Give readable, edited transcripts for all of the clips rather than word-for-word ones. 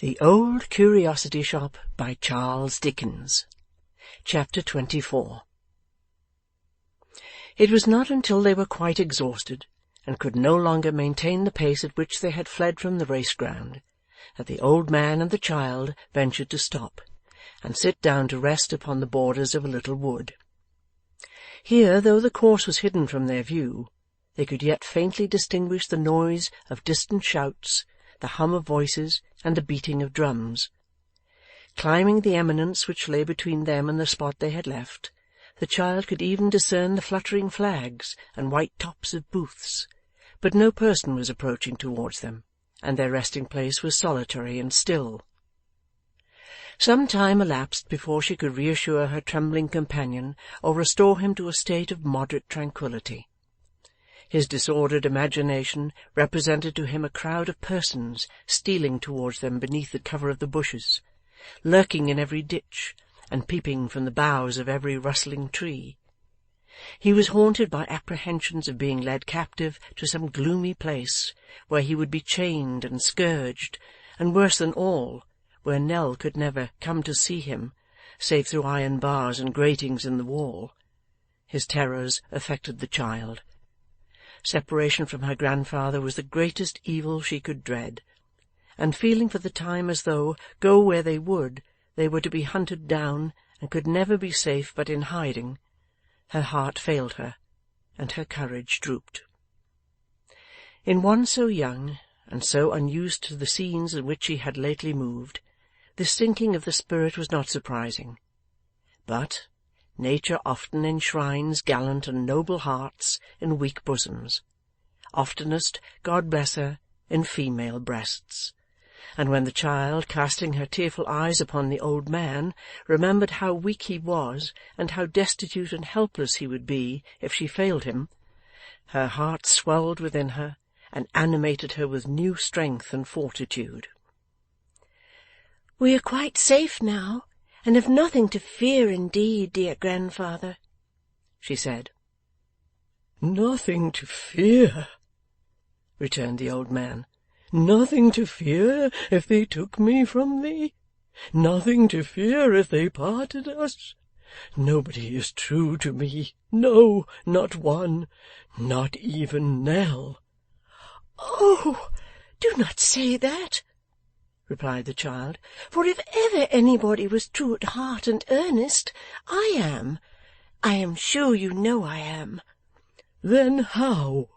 The Old Curiosity Shop by Charles Dickens. Chapter 24. It was not until they were quite exhausted, and could no longer maintain the pace at which they had fled from the race-ground, that the old man and the child ventured to stop, and sit down to rest upon the borders of a little wood. Here, though the course was hidden from their view, they could yet faintly distinguish the noise of distant shouts, the hum of voices, and the beating of drums. Climbing the eminence which lay between them and the spot they had left, the child could even discern the fluttering flags and white tops of booths, but no person was approaching towards them, and their resting-place was solitary and still. Some time elapsed before she could reassure her trembling companion or restore him to a state of moderate tranquillity. His disordered imagination represented to him a crowd of persons stealing towards them beneath the cover of the bushes, lurking in every ditch, and peeping from the boughs of every rustling tree. He was haunted by apprehensions of being led captive to some gloomy place, where he would be chained and scourged, and worse than all, where Nell could never come to see him, save through iron bars and gratings in the wall. His terrors affected the child. Separation from her grandfather was the greatest evil she could dread, and feeling for the time as though, go where they would, they were to be hunted down and could never be safe but in hiding, her heart failed her, and her courage drooped. In one so young, and so unused to the scenes in which she had lately moved, this sinking of the spirit was not surprising. But nature often enshrines gallant and noble hearts in weak bosoms, oftenest, God bless her, in female breasts, and when the child, casting her tearful eyes upon the old man, remembered how weak he was, and how destitute and helpless he would be if she failed him, her heart swelled within her, and animated her with new strength and fortitude. "We are quite safe now, and have nothing to fear indeed, dear grandfather," she said. "Nothing to fear," returned the old man. "Nothing to fear if they took me from thee? Nothing to fear if they parted us? Nobody is true to me, no, not one, not even Nell." "Oh, do not say that," replied the child, "for if ever anybody was true at heart and earnest, I am. I am sure you know I am." "Then how,"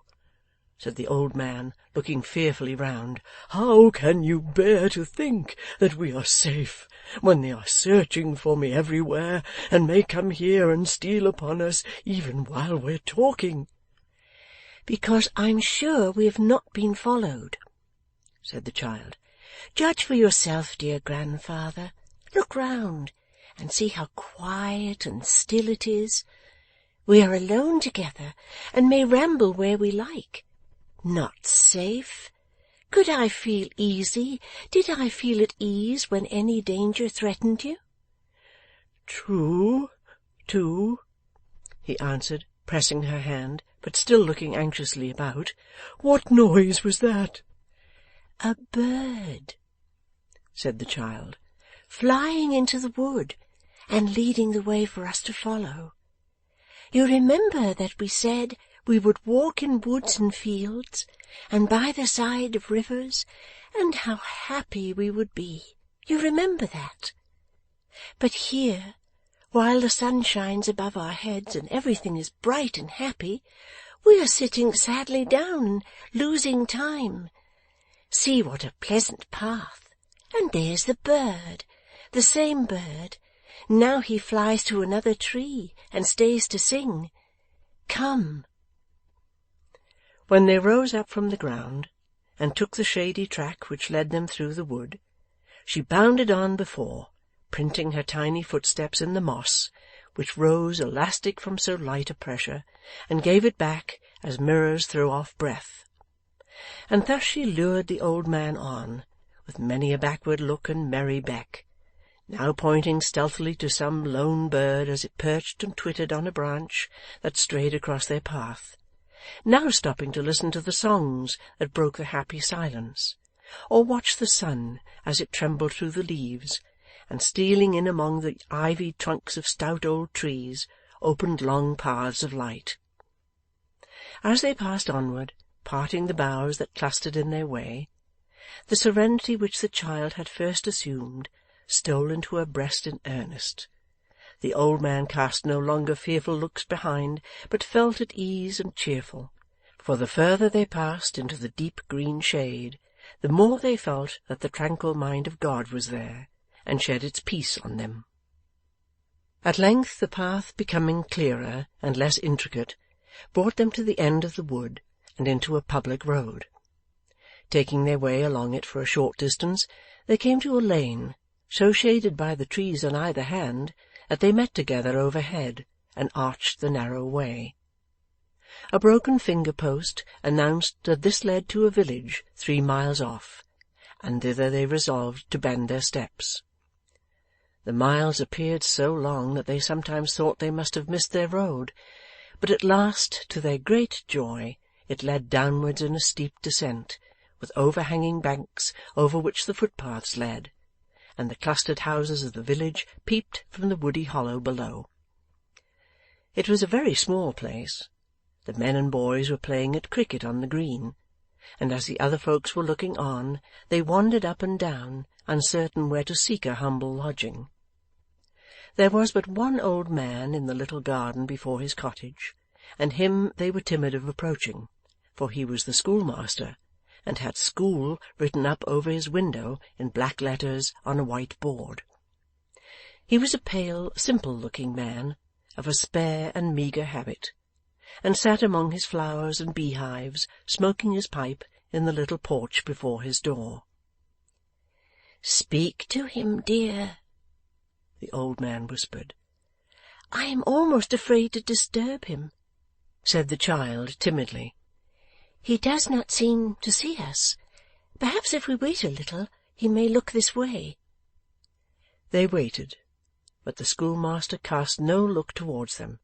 said the old man, looking fearfully round, "how can you bear to think that we are safe, when they are searching for me everywhere, and may come here and steal upon us even while we're talking?" "Because I'm sure we have not been followed," said the child. "Judge for yourself, dear grandfather. Look round, and see how quiet and still it is. We are alone together, and may ramble where we like. Not safe! Could I feel easy, did I feel at ease when any danger threatened you?" "True, too," he answered, pressing her hand, but still looking anxiously about. "What noise was that?" "A bird," said the child, "flying into the wood, and leading the way for us to follow. You remember that we said we would walk in woods and fields, and by the side of rivers, and how happy we would be. You remember that? But here, while the sun shines above our heads, and everything is bright and happy, we are sitting sadly down and losing time. See what a pleasant path, and there's the bird, the same bird. Now he flies to another tree, and stays to sing. Come." When they rose up from the ground, and took the shady track which led them through the wood, she bounded on before, printing her tiny footsteps in the moss, which rose elastic from so light a pressure, and gave it back as mirrors throw off breath. And thus she lured the old man on, with many a backward look and merry beck, now pointing stealthily to some lone bird as it perched and twittered on a branch that strayed across their path, now stopping to listen to the songs that broke the happy silence, or watch the sun as it trembled through the leaves, and stealing in among the ivied trunks of stout old trees, opened long paths of light. As they passed onward, parting the boughs that clustered in their way, the serenity which the child had first assumed stole into her breast in earnest. The old man cast no longer fearful looks behind, but felt at ease and cheerful, for the further they passed into the deep green shade, the more they felt that the tranquil mind of God was there, and shed its peace on them. At length the path, becoming clearer and less intricate, brought them to the end of the wood and into a public road. Taking their way along it for a short distance, they came to a lane, so shaded by the trees on either hand that they met together overhead, and arched the narrow way. A broken finger-post announced that this led to a village 3 miles off, and thither they resolved to bend their steps. The miles appeared so long that they sometimes thought they must have missed their road, but at last, to their great joy, it led downwards in a steep descent, with overhanging banks over which the footpaths led, and the clustered houses of the village peeped from the woody hollow below. It was a very small place. The men and boys were playing at cricket on the green, and as the other folks were looking on, they wandered up and down, uncertain where to seek a humble lodging. There was but one old man in the little garden before his cottage, and him they were timid of approaching, for he was the schoolmaster, and had school written up over his window in black letters on a white board. He was a pale, simple-looking man, of a spare and meagre habit, and sat among his flowers and beehives, smoking his pipe in the little porch before his door. "Speak to him, dear," the old man whispered. "I am almost afraid to disturb him," said the child timidly. "He does not seem to see us. Perhaps if we wait a little, he may look this way." They waited, but the schoolmaster cast no look towards them,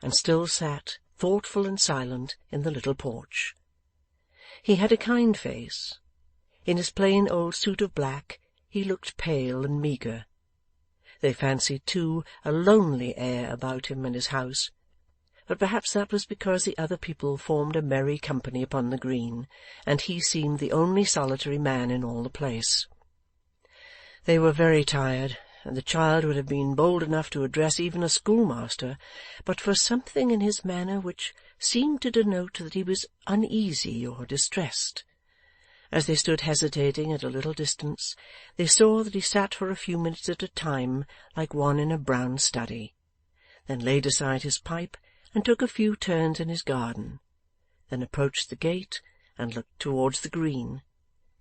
and still sat, thoughtful and silent, in the little porch. He had a kind face. In his plain old suit of black, he looked pale and meagre. They fancied, too, a lonely air about him and his house, but perhaps that was because the other people formed a merry company upon the green, and he seemed the only solitary man in all the place. They were very tired, and the child would have been bold enough to address even a schoolmaster, but for something in his manner which seemed to denote that he was uneasy or distressed. As they stood hesitating at a little distance, they saw that he sat for a few minutes at a time like one in a brown study, then laid aside his pipe and took a few turns in his garden, then approached the gate and looked towards the green,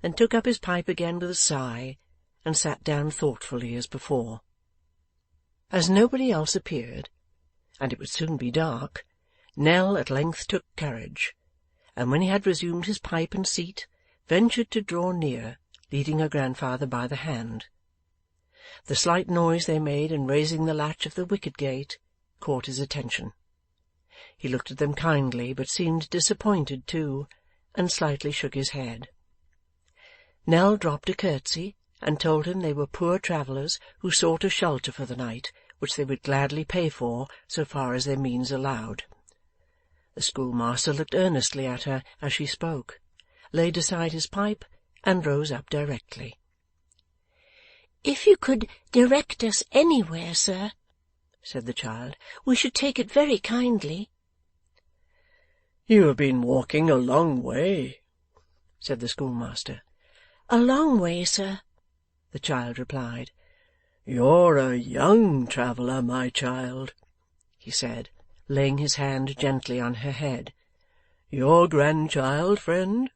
then took up his pipe again with a sigh, and sat down thoughtfully as before. As nobody else appeared, and it would soon be dark, Nell at length took courage, and when he had resumed his pipe and seat, ventured to draw near, leading her grandfather by the hand. The slight noise they made in raising the latch of the wicket gate caught his attention. He looked at them kindly, but seemed disappointed too, and slightly shook his head. Nell dropped a curtsy, and told him they were poor travellers who sought a shelter for the night, which they would gladly pay for so far as their means allowed. The schoolmaster looked earnestly at her as she spoke, laid aside his pipe, and rose up directly. "If you could direct us anywhere, sir," said the child, "we should take it very kindly." "You have been walking a long way," said the schoolmaster. "A long way, sir," the child replied. "You're a young traveller, my child," he said, laying his hand gently on her head. "Your grandchild, friend?"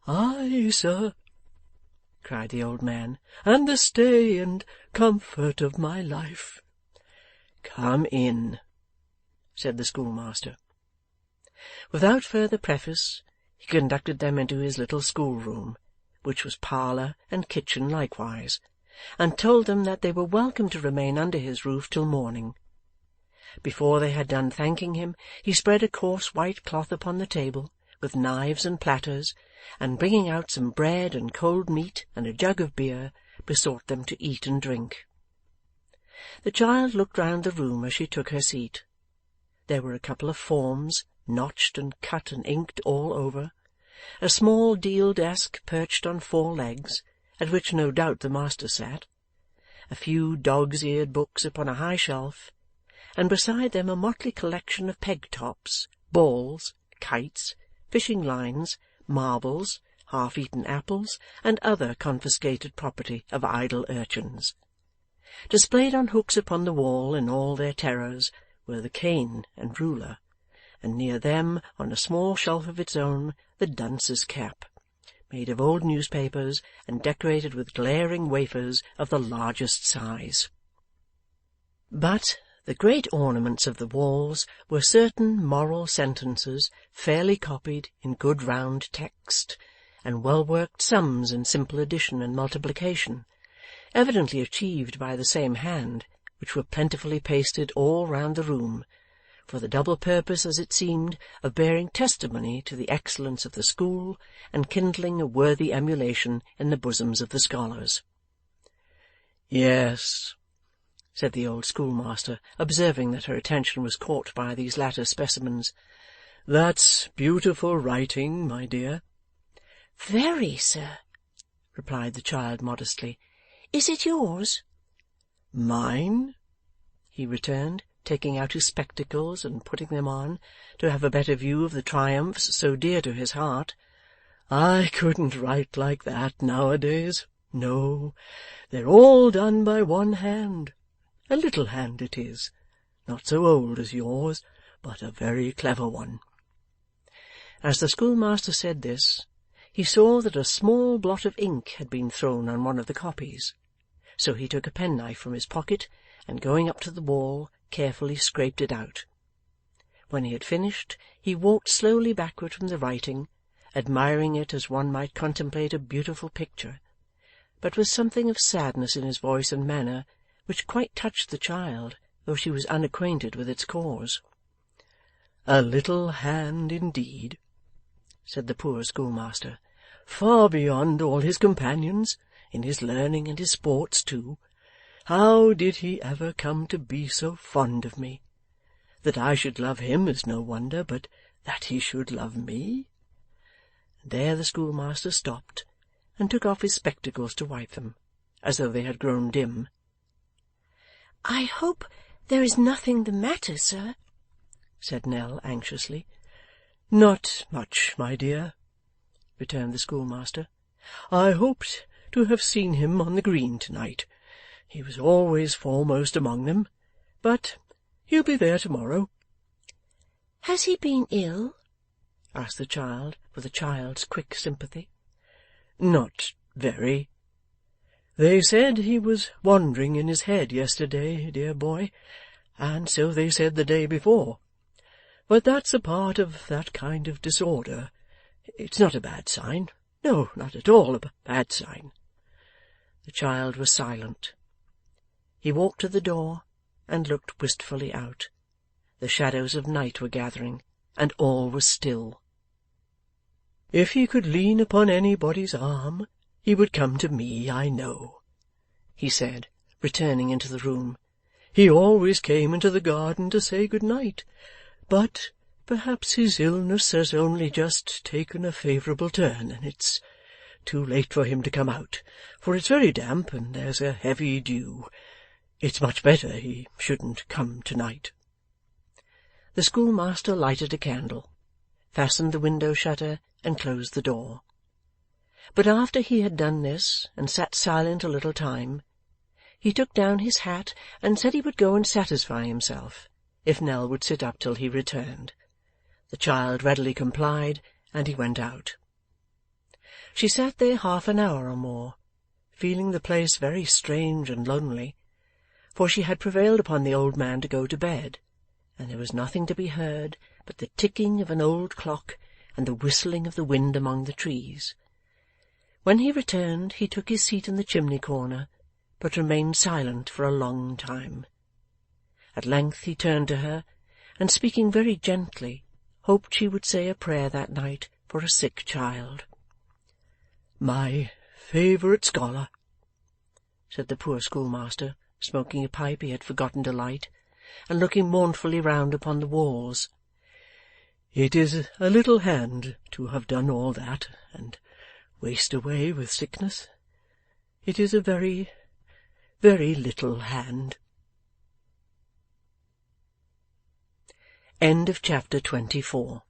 "Aye, sir," cried the old man, "and the stay and comfort of my life." "Come in," said the schoolmaster. Without further preface, he conducted them into his little schoolroom, which was parlour and kitchen likewise, and told them that they were welcome to remain under his roof till morning. Before they had done thanking him, he spread a coarse white cloth upon the table, with knives and platters, and bringing out some bread and cold meat and a jug of beer, besought them to eat and drink. The child looked round the room as she took her seat. There were a couple of forms, notched and cut and inked all over, a small deal desk perched on 4 legs, at which no doubt the master sat, a few dog's-eared books upon a high shelf, and beside them a motley collection of peg-tops, balls, kites, fishing-lines, marbles, half-eaten apples, and other confiscated property of idle urchins. Displayed on hooks upon the wall in all their terrors were the cane and ruler, and near them, on a small shelf of its own, the dunce's cap, made of old newspapers and decorated with glaring wafers of the largest size. But the great ornaments of the walls were certain moral sentences fairly copied in good round text, and well-worked sums in simple addition and multiplication, evidently achieved by the same hand, which were plentifully pasted all round the room, for the double purpose, as it seemed, of bearing testimony to the excellence of the school, and kindling a worthy emulation in the bosoms of the scholars. "Yes," said the old schoolmaster, observing that her attention was caught by these latter specimens. "That's beautiful writing, my dear." "Very, sir," replied the child modestly. "Is it yours?" "Mine?" he returned, taking out his spectacles and putting them on, to have a better view of the triumphs so dear to his heart. "I couldn't write like that nowadays. No, they're all done by one hand. A little hand it is, not so old as yours, but a very clever one." As the schoolmaster said this, he saw that a small blot of ink had been thrown on one of the copies, so he took a penknife from his pocket, and going up to the wall, carefully scraped it out. When he had finished, he walked slowly backward from the writing, admiring it as one might contemplate a beautiful picture, but with something of sadness in his voice and manner, which quite touched the child, though she was unacquainted with its cause. "A little hand indeed," said the poor schoolmaster, "far beyond all his companions, in his learning and his sports too. How did he ever come to be so fond of me? That I should love him is no wonder, but that he should love me—" And there the schoolmaster stopped, and took off his spectacles to wipe them, as though they had grown dim. "I hope there is nothing the matter, sir?" said Nell anxiously. "Not much, my dear," returned the schoolmaster. "I hoped to have seen him on the green to-night. He was always foremost among them, but he'll be there to-morrow." "Has he been ill?" asked the child, with a child's quick sympathy. "Not very. They said he was wandering in his head yesterday, dear boy, and so they said the day before. But that's a part of that kind of disorder. It's not a bad sign. No, not at all a bad sign." The child was silent. He walked to the door, and looked wistfully out. The shadows of night were gathering, and all was still. "If he could lean upon anybody's arm, he would come to me, I know," he said, returning into the room. "He always came into the garden to say good night. But perhaps his illness has only just taken a favourable turn, and it's too late for him to come out, for it's very damp, and there's a heavy dew. It's much better he shouldn't come to-night." The schoolmaster lighted a candle, fastened the window-shutter, and closed the door. But after he had done this, and sat silent a little time, he took down his hat and said he would go and satisfy himself, if Nell would sit up till he returned. The child readily complied, and he went out. She sat there half an hour or more, feeling the place very strange and lonely, for she had prevailed upon the old man to go to bed, and there was nothing to be heard but the ticking of an old clock and the whistling of the wind among the trees. When he returned, he took his seat in the chimney-corner, but remained silent for a long time. At length he turned to her, and speaking very gently, hoped she would say a prayer that night for a sick child. "My favourite scholar," said the poor schoolmaster, smoking a pipe he had forgotten to light, and looking mournfully round upon the walls. "It is a little hand to have done all that, and waste away with sickness. It is a very, very little hand." End of chapter 24.